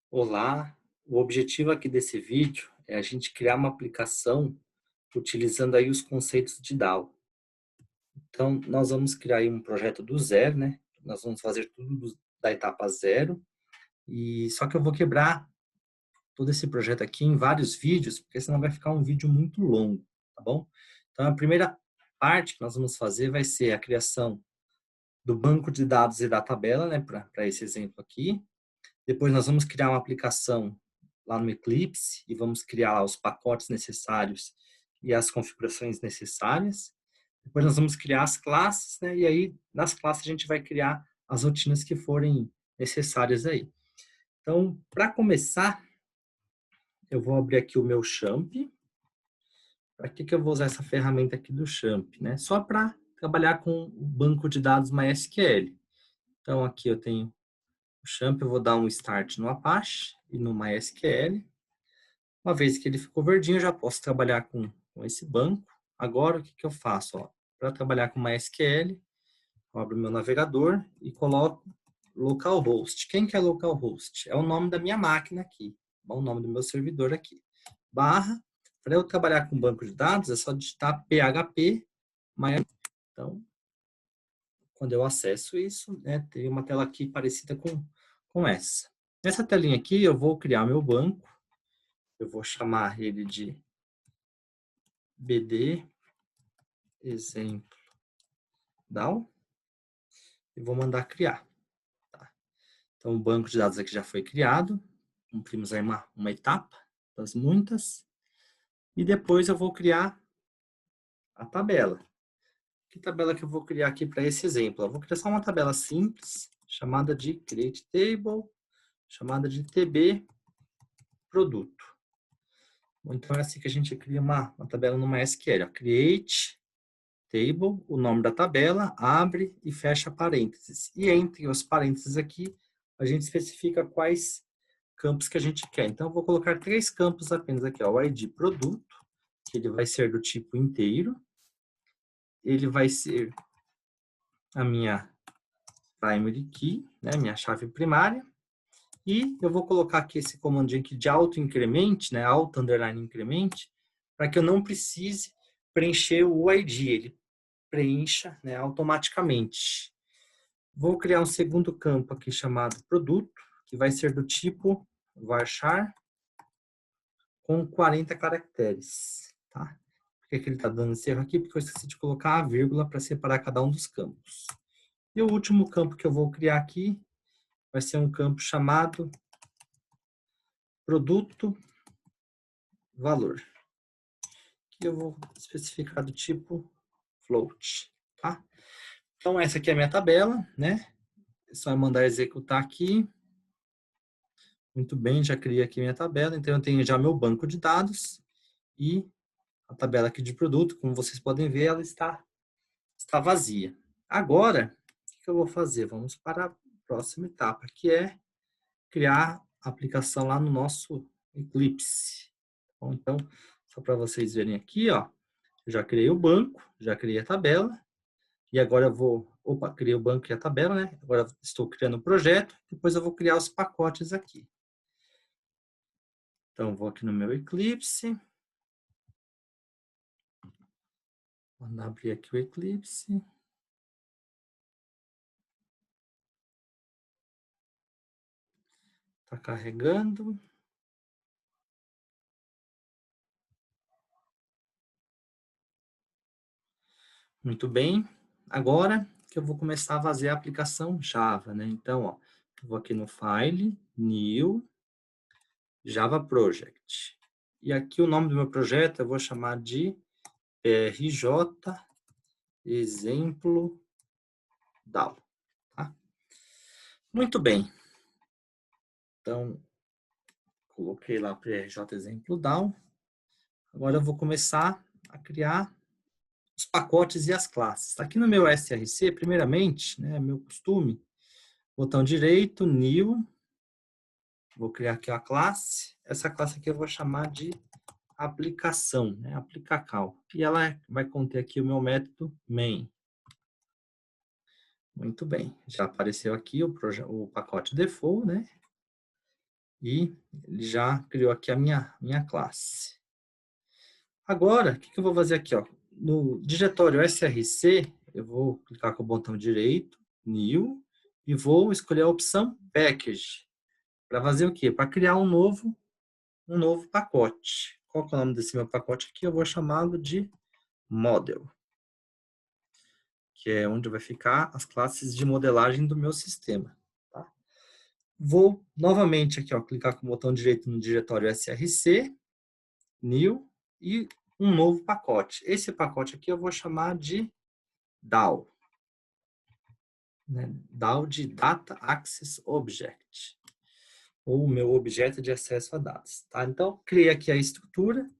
Olá, o objetivo aqui desse vídeo é a gente criar uma aplicação utilizando aí os conceitos de DAO. Então, nós vamos criar aí um projeto do zero, né? Nós vamos fazer tudo da etapa zero, e só que eu vou quebrar todo esse projeto aqui em vários vídeos, porque senão vai ficar um vídeo muito longo, tá bom? Então, a primeira parte que nós vamos fazer vai ser a criação do banco de dados e da tabela, né, para esse exemplo aqui. Depois nós vamos criar uma aplicação lá no Eclipse e vamos criar lá os pacotes necessários e as configurações necessárias. Depois nós vamos criar as classes, né? E aí nas classes a gente vai criar as rotinas que forem necessárias aí. Então, para começar, eu vou abrir aqui o meu Champ. Para que eu vou usar essa ferramenta aqui do Champ, né? Só para trabalhar com o banco de dados MySQL. Então, aqui eu tenho o Champ, eu vou dar um Start no Apache e no MySQL. Uma vez que ele ficou verdinho, eu já posso trabalhar com esse banco. Agora, o que eu faço? Para trabalhar com MySQL, eu abro meu navegador e coloco localhost. Quem que é localhost? É o nome da minha máquina aqui, o nome do meu servidor aqui. Barra, para eu trabalhar com banco de dados, é só digitar php. Então, quando eu acesso isso, né, tem uma tela aqui parecida com essa. Nessa telinha aqui, eu vou criar meu banco. Eu vou chamar ele de BD exemplo DAO e vou mandar criar. Tá? Então, o banco de dados aqui já foi criado. Cumprimos aí uma etapa das muitas. E depois eu vou criar a tabela. Que tabela que eu vou criar aqui para esse exemplo? Eu vou criar só uma tabela simples, chamada de Create Table, chamada de TB Produto. Então, é assim que a gente cria uma tabela no MySQL. Create Table, o nome da tabela, abre e fecha parênteses. E entre os parênteses aqui, a gente especifica quais campos que a gente quer. Então, eu vou colocar 3 campos apenas aqui. Ó, o ID produto, que ele vai ser do tipo inteiro. Ele vai ser a minha primary key, né, minha chave primária. E eu vou colocar aqui esse comandinho aqui de auto-incremente, né, auto_incremente, para que eu não precise preencher o ID. Ele preencha, né, automaticamente. Vou criar um segundo campo aqui chamado produto, que vai ser do tipo varchar com 40 caracteres. Tá? Por que ele está dando esse erro aqui? Porque eu esqueci de colocar a vírgula para separar cada um dos campos. E o último campo que eu vou criar aqui vai ser um campo chamado produto valor, que eu vou especificar do tipo float. Tá? Então, essa aqui é a minha tabela, né? É só mandar executar aqui. Muito bem, já criei aqui minha tabela. Então, eu tenho já meu banco de dados e a tabela aqui de produto. Como vocês podem ver, ela está vazia. Agora, o que eu vou fazer? Vamos para a próxima etapa, que é criar a aplicação lá no nosso Eclipse. Bom, então, só para vocês verem aqui, ó, eu já criei o banco, já criei a tabela, e agora eu vou, criei o banco e a tabela, né? Agora estou criando o projeto, depois eu vou criar os pacotes aqui. Então, vou aqui no meu Eclipse. Vou abrir aqui o Eclipse. Está carregando. Muito bem. Agora que eu vou começar a fazer a aplicação Java, né? Então, ó, eu vou aqui no File, New, Java Project. E aqui o nome do meu projeto eu vou chamar de PRJ Exemplo DAO. Tá? Muito bem. Então, coloquei lá o PRJ Exemplo DAO. Agora eu vou começar a criar os pacotes e as classes. Aqui no meu SRC, primeiramente, né, meu costume, botão direito, New, vou criar aqui a classe. Essa classe aqui eu vou chamar de aplicação, né, aplicacal. E ela vai conter aqui o meu método main. Muito bem, já apareceu aqui o pacote default, né? E ele já criou aqui a minha classe. Agora, o que eu vou fazer aqui? Ó? No diretório SRC, eu vou clicar com o botão direito, New, e vou escolher a opção Package. Para fazer o quê? Para criar um novo pacote. Qual que é o nome desse meu pacote aqui? Eu vou chamá-lo de Model, que é onde vai ficar as classes de modelagem do meu sistema. Tá? Vou novamente aqui, ó, clicar com o botão direito no diretório SRC, New, e um novo pacote. Esse pacote aqui eu vou chamar de DAO. Né? DAO de Data Access Object, ou o meu objeto de acesso a dados. Tá? Então, criei aqui a estrutura.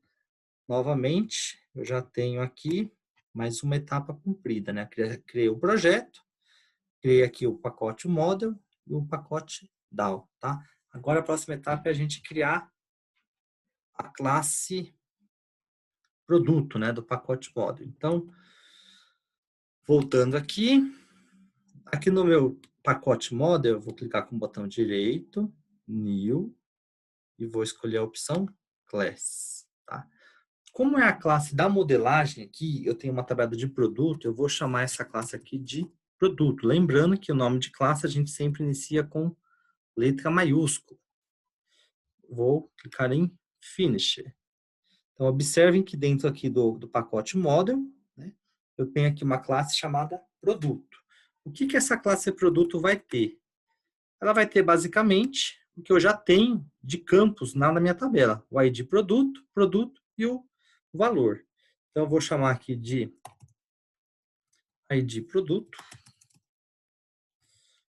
Novamente, eu já tenho aqui mais uma etapa cumprida. Né? Criei o projeto, criei aqui o pacote model e o pacote DAO. Tá? Agora, a próxima etapa é a gente criar a classe produto, né, do pacote model. Então, voltando aqui no meu pacote model, eu vou clicar com o botão direito, New, e vou escolher a opção Class. Tá? Como é a classe da modelagem aqui, eu tenho uma tabela de produto, eu vou chamar essa classe aqui de produto. Lembrando que o nome de classe a gente sempre inicia com letra maiúscula. Vou clicar em Finish. Então, observem que dentro aqui do pacote model, né, eu tenho aqui uma classe chamada produto. O que essa classe produto vai ter? Ela vai ter basicamente o que eu já tenho de campos na minha tabela. O ID produto, produto e o valor. Então, eu vou chamar aqui de ID produto.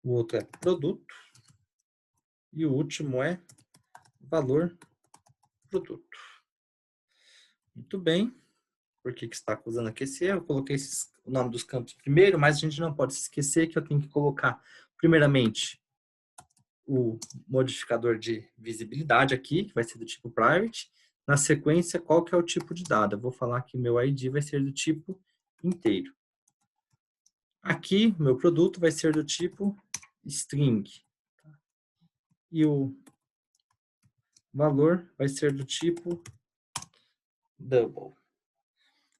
O outro é produto. E o último é valor produto. Muito bem. Por que está usando aqui esse erro? Eu coloquei o nome dos campos primeiro, mas a gente não pode se esquecer que eu tenho que colocar, primeiramente, o modificador de visibilidade aqui, que vai ser do tipo private. Na sequência, qual que é o tipo de dado? Eu vou falar que meu ID vai ser do tipo inteiro. Aqui, meu produto vai ser do tipo string. E o valor vai ser do tipo double.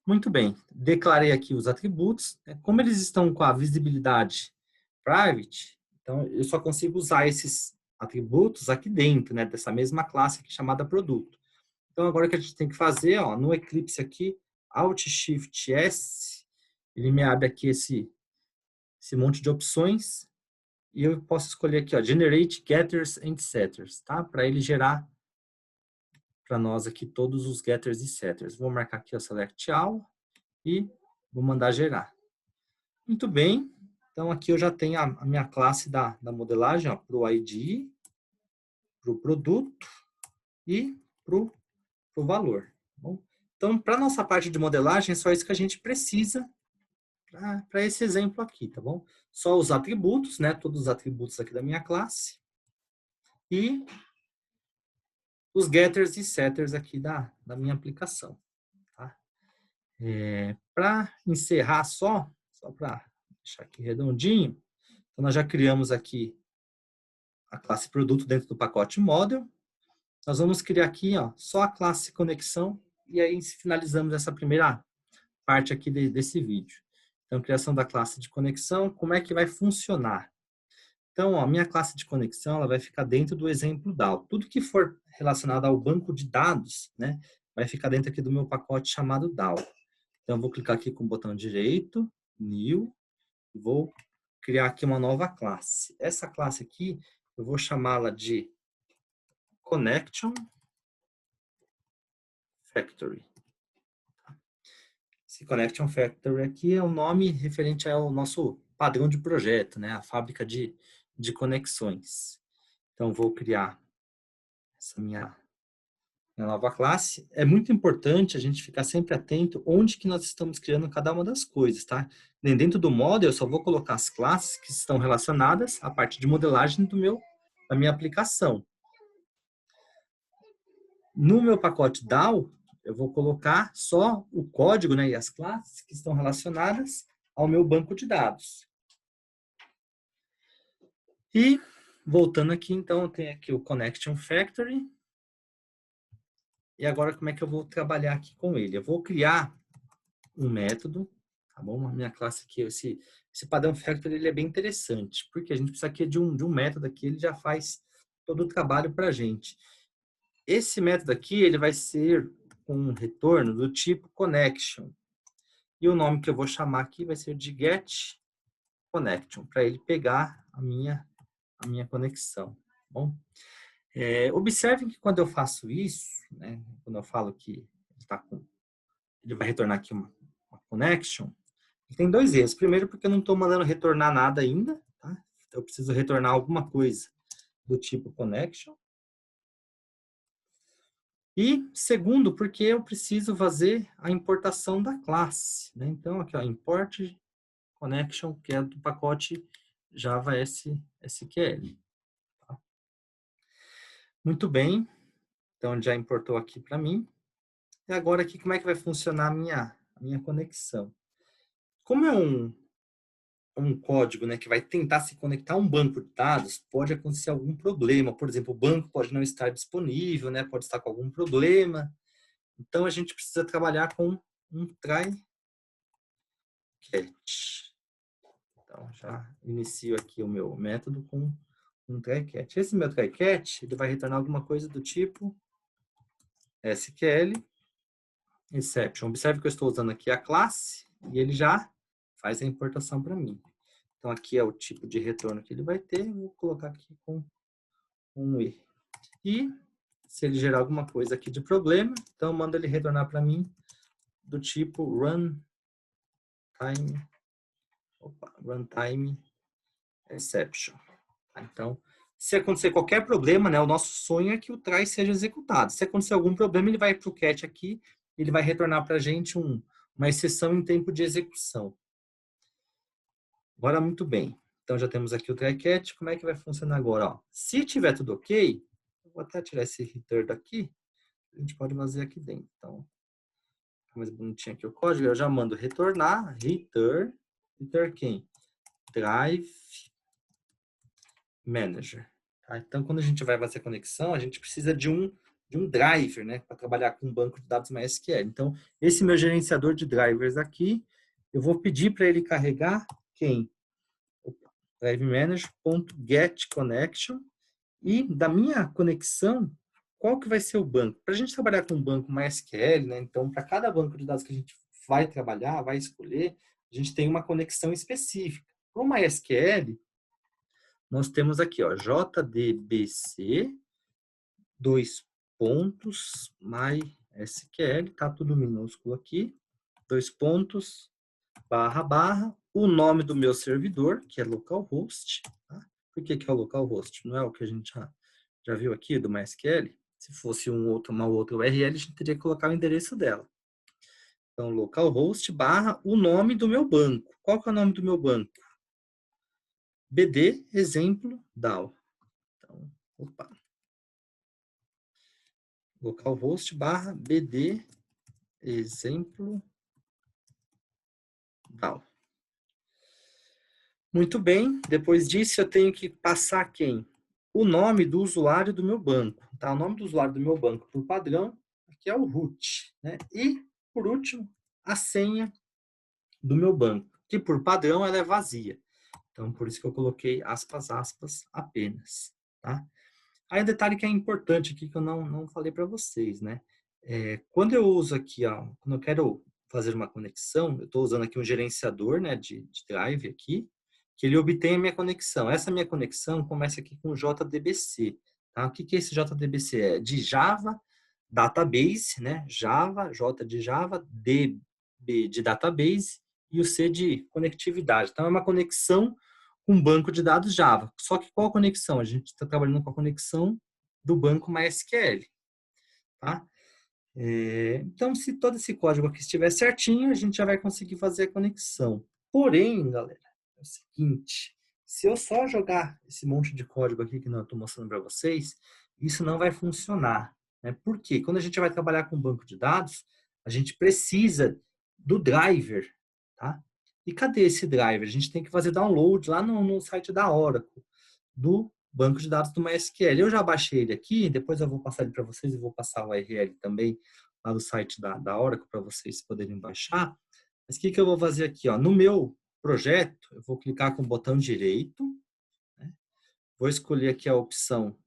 Muito bem, declarei aqui os atributos. Como eles estão com a visibilidade private, então eu só consigo usar esses atributos aqui dentro, né, dessa mesma classe aqui chamada produto. Então agora o que a gente tem que fazer, ó, no Eclipse aqui, Alt Shift S, ele me abre aqui esse monte de opções e eu posso escolher aqui, ó, Generate Getters and Setters, tá? Para ele gerar para nós aqui todos os getters e setters. Vou marcar aqui o Select All e vou mandar gerar. Muito bem. Então, aqui eu já tenho a minha classe da modelagem para o ID, para o produto e para o valor. Tá bom? Então, para a nossa parte de modelagem, é só isso que a gente precisa para esse exemplo aqui, tá bom? Só os atributos, né? Todos os atributos aqui da minha classe. E os getters e setters aqui da minha aplicação. Tá? Para encerrar só para deixar aqui redondinho, então nós já criamos aqui a classe produto dentro do pacote model. Nós vamos criar aqui, ó, só a classe conexão e aí finalizamos essa primeira parte aqui desse vídeo. Então, criação da classe de conexão, como é que vai funcionar? Então, ó, a minha classe de conexão ela vai ficar dentro do exemplo DAO. Tudo que for relacionado ao banco de dados, né, vai ficar dentro aqui do meu pacote chamado DAO. Então, eu vou clicar aqui com o botão direito, New, e vou criar aqui uma nova classe. Essa classe aqui, eu vou chamá-la de Connection Factory. Esse Connection Factory aqui é o nome referente ao nosso padrão de projeto, né? A fábrica de conexões. Então, vou criar essa minha nova classe. É muito importante a gente ficar sempre atento onde que nós estamos criando cada uma das coisas, tá? Dentro do model, eu só vou colocar as classes que estão relacionadas à parte de modelagem da minha aplicação. No meu pacote DAO, eu vou colocar só o código, né, e as classes que estão relacionadas ao meu banco de dados. E voltando aqui, então, eu tenho aqui o Connection Factory. E agora, como é que eu vou trabalhar aqui com ele? Eu vou criar um método, tá bom? A minha classe aqui, esse padrão Factory, ele é bem interessante, porque a gente precisa aqui de um método aqui, ele já faz todo o trabalho para a gente. Esse método aqui, ele vai ser um retorno do tipo Connection. E o nome que eu vou chamar aqui vai ser de getConnection, para ele pegar a minha conexão, tá bom? Observem que quando eu faço isso, né, quando eu falo que ele vai retornar aqui uma connection, tem dois erros. Primeiro, porque eu não estou mandando retornar nada ainda, tá? Eu preciso retornar alguma coisa do tipo connection. E segundo, porque eu preciso fazer a importação da classe, né? Então, aqui, ó, import connection, que é do pacote Java SQL. Tá? Muito bem. Então, já importou aqui para mim. E agora aqui, como é que vai funcionar a minha conexão? Como é um código, né, que vai tentar se conectar a um banco de dados, pode acontecer algum problema. Por exemplo, o banco pode não estar disponível, né, pode estar com algum problema. Então, a gente precisa trabalhar com um try catch. Então, já inicio aqui o meu método com um try catch. Esse meu try catch, ele vai retornar alguma coisa do tipo SQL exception. Observe que eu estou usando aqui a classe e ele já faz a importação para mim. Então, aqui é o tipo de retorno que ele vai ter. Eu vou colocar aqui com um E. E, se ele gerar alguma coisa aqui de problema, então, manda ele retornar para mim do tipo runtime exception. Então, se acontecer qualquer problema, né, o nosso sonho é que o try seja executado. Se acontecer algum problema, ele vai para o catch aqui, ele vai retornar para a gente uma exceção em tempo de execução. Agora, muito bem. Então, já temos aqui o try catch. Como é que vai funcionar agora? Ó, se tiver tudo ok, eu vou até tirar esse return daqui. A gente pode fazer aqui dentro. Então, mais bonitinho aqui o código. Eu já mando retornar, return quem? Drive Manager. Tá? Então, quando a gente vai fazer a conexão, a gente precisa de um driver, né? Para trabalhar com um banco de dados MySQL. Então, esse meu gerenciador de drivers aqui, eu vou pedir para ele carregar quem? DriveManager.getConnection e da minha conexão, qual que vai ser o banco? Para a gente trabalhar com um banco MySQL, né? Então, para cada banco de dados que a gente vai trabalhar, vai escolher, a gente tem uma conexão específica. Para o MySQL, nós temos aqui, ó, JDBC, dois pontos, MySQL, tá tudo minúsculo aqui, dois pontos, barra, barra, o nome do meu servidor, que é localhost. Tá? Por que é o localhost? Não é o que a gente já viu aqui do MySQL? Se fosse uma outra URL, a gente teria que colocar o endereço dela. Então, localhost barra o nome do meu banco. Qual que é o nome do meu banco? BD exemplo DAO. Então, opa. Localhost barra BD exemplo DAO. Muito bem, depois disso eu tenho que passar quem? O nome do usuário do meu banco. Tá? O nome do usuário do meu banco, por padrão, aqui é o root. Né? E, por último, a senha do meu banco, que por padrão ela é vazia. Então, por isso que eu coloquei aspas, aspas apenas. Tá? Aí, um detalhe que é importante aqui, que eu não falei para vocês. Né? Quando eu uso aqui, ó, quando eu quero fazer uma conexão, eu estou usando aqui um gerenciador, né, de drive aqui, que ele obtém a minha conexão. Essa minha conexão começa aqui com JDBC. Tá? O que é esse JDBC? É de Java Database, né? Java, J de Java, DB de Database e o C de conectividade. Então, é uma conexão com um banco de dados Java. Só que qual a conexão? A gente está trabalhando com a conexão do banco MySQL. Tá? Então, se todo esse código aqui estiver certinho, a gente já vai conseguir fazer a conexão. Porém, galera, é o seguinte, se eu só jogar esse monte de código aqui que eu estou mostrando para vocês, isso não vai funcionar. Né? Por quê? Quando a gente vai trabalhar com banco de dados, a gente precisa do driver. Tá? E cadê esse driver? A gente tem que fazer download lá no site da Oracle, do banco de dados do MySQL. Eu já baixei ele aqui, depois eu vou passar ele para vocês e vou passar o URL também lá do site da Oracle para vocês poderem baixar. Mas o que eu vou fazer aqui? Ó? No meu projeto, eu vou clicar com o botão direito, né? Vou escolher aqui a opção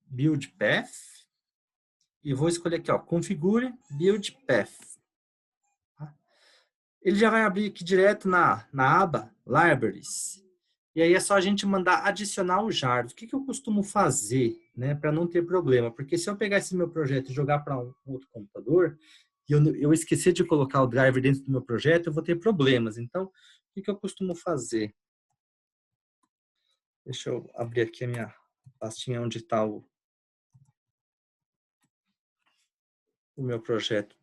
Build Path e vou escolher aqui, ó, Configure Build Path. Tá? Ele já vai abrir aqui direto na aba Libraries. E aí é só a gente mandar adicionar o jar. O que eu costumo fazer, né, para não ter problema? Porque se eu pegar esse meu projeto e jogar para um outro computador, e eu esquecer de colocar o driver dentro do meu projeto, eu vou ter problemas. Então, o que eu costumo fazer? Deixa eu abrir aqui a minha pastinha onde está o meu projeto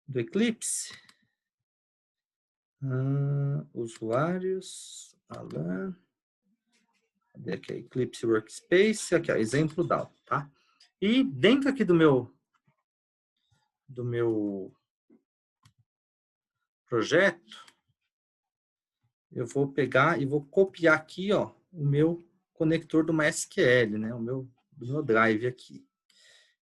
do Eclipse. Usuários, Alan. Cadê aqui? Eclipse Workspace. Aqui, ó, exemplo DAO, tá? E dentro aqui do meu projeto, eu vou pegar e vou copiar aqui, ó, o meu conector do MySQL, né? Do meu drive aqui.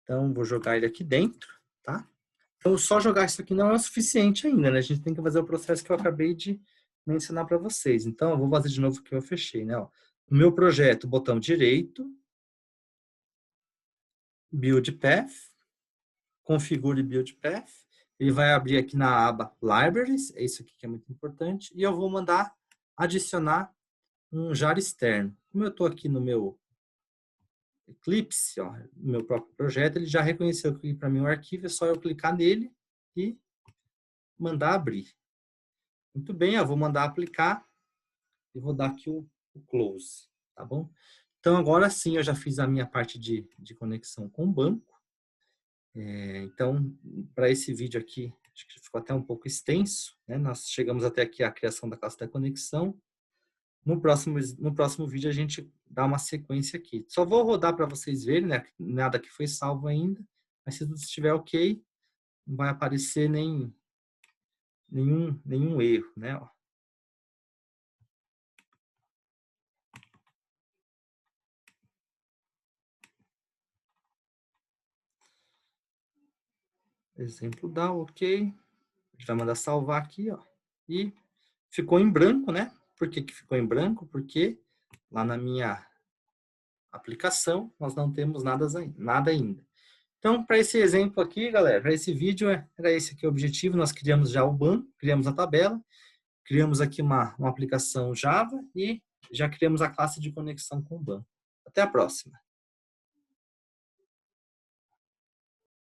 Então, vou jogar ele aqui dentro, tá? Então, só jogar isso aqui não é o suficiente ainda, né? A gente tem que fazer o processo que eu acabei de mencionar para vocês. Então, eu vou fazer de novo o que eu fechei, né? Ó, no meu projeto, botão direito, Build Path, configure Build Path. Ele vai abrir aqui na aba Libraries, é isso aqui que é muito importante, e eu vou mandar adicionar um jar externo. Como eu estou aqui no meu Eclipse, ó, no meu próprio projeto, ele já reconheceu que para mim o arquivo, é só eu clicar nele e mandar abrir. Muito bem, eu vou mandar aplicar e vou dar aqui o close, tá bom? Então agora sim eu já fiz a minha parte de conexão com o banco. Então, para esse vídeo aqui, acho que ficou até um pouco extenso, né? Nós chegamos até aqui a criação da classe da conexão. No próximo vídeo a gente dá uma sequência aqui. Só vou rodar para vocês verem, né? Nada que foi salvo ainda, mas se tudo estiver ok, não vai aparecer nenhum erro, né? Ó. Exemplo dá, ok. A gente vai mandar salvar aqui, ó. E ficou em branco, né? Por que ficou em branco? Porque lá na minha aplicação nós não temos nada ainda. Então, para esse exemplo aqui, galera, para esse vídeo, era esse aqui o objetivo. Nós criamos já o banco, criamos a tabela, criamos aqui uma aplicação Java e já criamos a classe de conexão com o banco. Até a próxima.